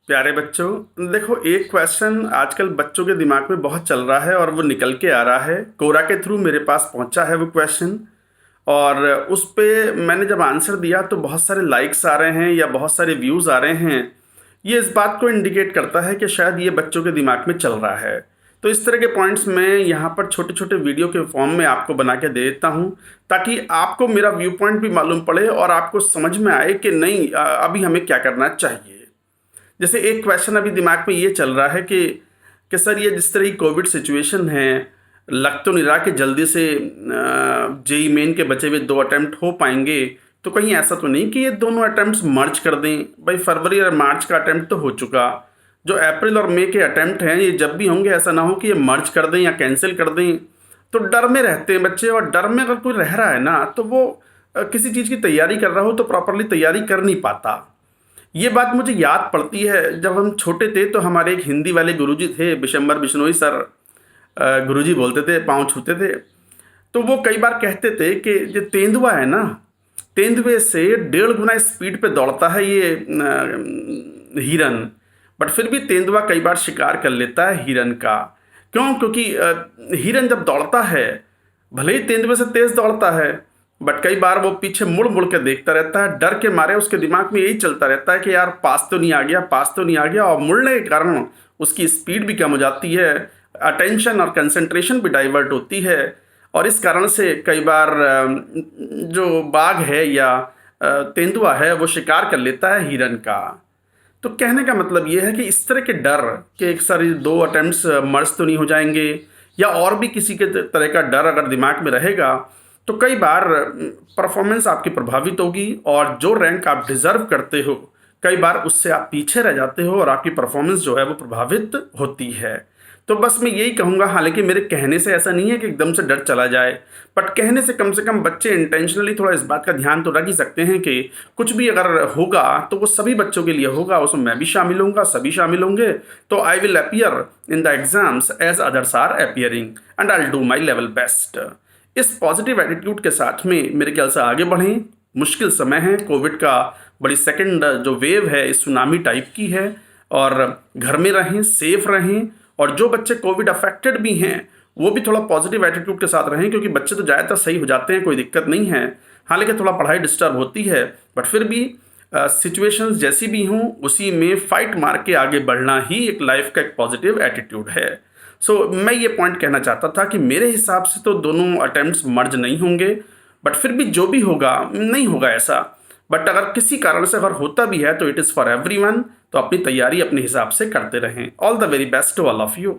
प्यारे बच्चों, देखो एक क्वेश्चन आजकल बच्चों के दिमाग में बहुत चल रहा है और वो निकल के आ रहा है। कोरा के थ्रू मेरे पास पहुंचा है वो क्वेश्चन। और उस पे मैंने जब आंसर दिया तो बहुत सारे लाइक्स आ रहे हैं या बहुत सारे व्यूज़ आ रहे हैं। ये इस बात को इंडिकेट करता है कि शायद ये बच्चों के दिमाग में चल रहा है। तो इस तरह के पॉइंट्स मैं यहाँ पर छोटे छोटे वीडियो के फॉर्म में आपको बना के दे देता हूँ, ताकि आपको मेरा व्यू पॉइंट भी मालूम पड़े और आपको समझ में आए कि नहीं, अभी हमें क्या करना चाहिए। जैसे एक क्वेश्चन अभी दिमाग में ये चल रहा है कि सर, ये जिस तरह की कोविड सिचुएशन है, लग तो नहीं रहा कि जल्दी से जेई मेन के बचे हुए 2 अटेम्प्ट हो पाएंगे। तो कहीं ऐसा तो नहीं कि ये दोनों अटेम्प्ट्स मर्ज कर दें? भाई फरवरी और मार्च का अटेम्प्ट तो हो चुका, जो अप्रैल और मई के अटेम्प्ट हैं ये जब भी होंगे ऐसा ना हो कि ये मर्ज कर दें या कैंसिल कर दें। तो डर में रहते हैं बच्चे, और डर में अगर कोई रह रहा है ना तो वो किसी चीज़ की तैयारी कर रहा हो तो प्रॉपरली तैयारी कर नहीं पाता। ये बात मुझे याद पड़ती है, जब हम छोटे थे तो हमारे एक हिंदी वाले गुरुजी थे, बिशंबर बिश्नोई सर। गुरुजी बोलते थे, पाँव छूते थे। तो वो कई बार कहते थे कि जो तेंदुआ है ना, तेंदुए से 1.5 गुना स्पीड पे दौड़ता है ये हिरन। बट फिर भी तेंदुआ कई बार शिकार कर लेता है हिरन का। क्यों? क्योंकि हिरन जब दौड़ता है, भले ही तेंदुए से तेज दौड़ता है, बट कई बार वो पीछे मुड़ मुड़ के देखता रहता है। डर के मारे उसके दिमाग में यही चलता रहता है कि यार पास तो नहीं आ गया, पास तो नहीं आ गया। और मुड़ने के कारण उसकी स्पीड भी कम हो जाती है, अटेंशन और कंसंट्रेशन भी डाइवर्ट होती है। और इस कारण से कई बार जो बाघ है या तेंदुआ है वो शिकार कर लेता है हिरन का। तो कहने का मतलब ये है कि इस तरह के डर कि एक सारी 2 अटेम्प्ट्स मर्ज तो नहीं हो जाएंगे, या और भी किसी के तरह का डर अगर दिमाग में रहेगा तो कई बार परफॉर्मेंस आपकी प्रभावित होगी, और जो रैंक आप डिज़र्व करते हो कई बार उससे आप पीछे रह जाते हो और आपकी परफॉर्मेंस जो है वो प्रभावित होती है। तो बस मैं यही कहूँगा, हालांकि मेरे कहने से ऐसा नहीं है कि एकदम से डर चला जाए, बट कहने से कम बच्चे इंटेंशनली थोड़ा इस बात का ध्यान तो रख ही सकते हैं कि कुछ भी अगर होगा तो वो सभी बच्चों के लिए होगा, उसमें मैं भी शामिल होऊंगा, सभी शामिल होंगे। तो I will appear in the exams as others are appearing and I will do my level best. इस पॉजिटिव एटीट्यूड के साथ में मेरे ख्याल से आगे बढ़ें। मुश्किल समय है, कोविड का बड़ी सेकंड जो वेव है इस सुनामी टाइप की है, और घर में रहें, सेफ रहें। और जो बच्चे कोविड अफेक्टेड भी हैं वो भी थोड़ा पॉजिटिव एटीट्यूड के साथ रहें, क्योंकि बच्चे तो ज़्यादातर सही हो जाते हैं, कोई दिक्कत नहीं है। हालांकि थोड़ा पढ़ाई डिस्टर्ब होती है, बट फिर भी सिचुएशंस जैसी भी हों उसी में फाइट मार के आगे बढ़ना ही एक लाइफ का एक पॉजिटिव एटीट्यूड है। मैं ये पॉइंट कहना चाहता था कि मेरे हिसाब से तो दोनों अटेम्प्ट्स मर्ज नहीं होंगे, बट फिर भी जो भी होगा नहीं होगा ऐसा। बट अगर किसी कारण से अगर होता भी है तो इट इज़ फॉर एवरीवन। तो अपनी तैयारी अपने हिसाब से करते रहें। All the very best to all of you.